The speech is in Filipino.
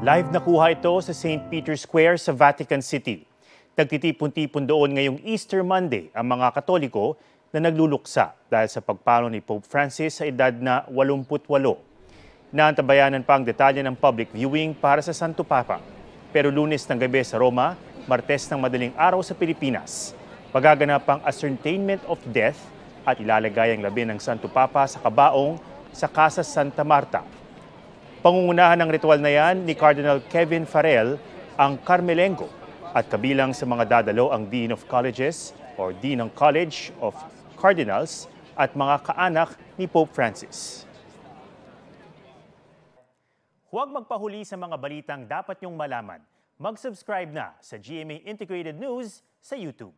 Live nakuha ito sa St. Peter's Square sa Vatican City. Nagtitipon-tipon doon ngayong Easter Monday ang mga Katoliko na nagluluksa dahil sa pagpanaw ni Pope Francis sa edad na 88. Naantabayanan pa ang detalye ng public viewing para sa Santo Papa. Pero Lunes ng gabi sa Roma, Martes ng madaling araw sa Pilipinas. Pagaganap ang ascertainment of death at ilalagay ang labi ng Santo Papa sa kabaong sa Casa Santa Marta. Pangungunahan ng ritual na yan ni Cardinal Kevin Farrell ang Carmelengo at kabilang sa mga dadalo ang Dean of Colleges or Dean ng College of Cardinals at mga kaanak ni Pope Francis. Huwag magpahuli sa mga balitang dapat niyong malaman. Mag-subscribe na sa GMA Integrated News sa YouTube.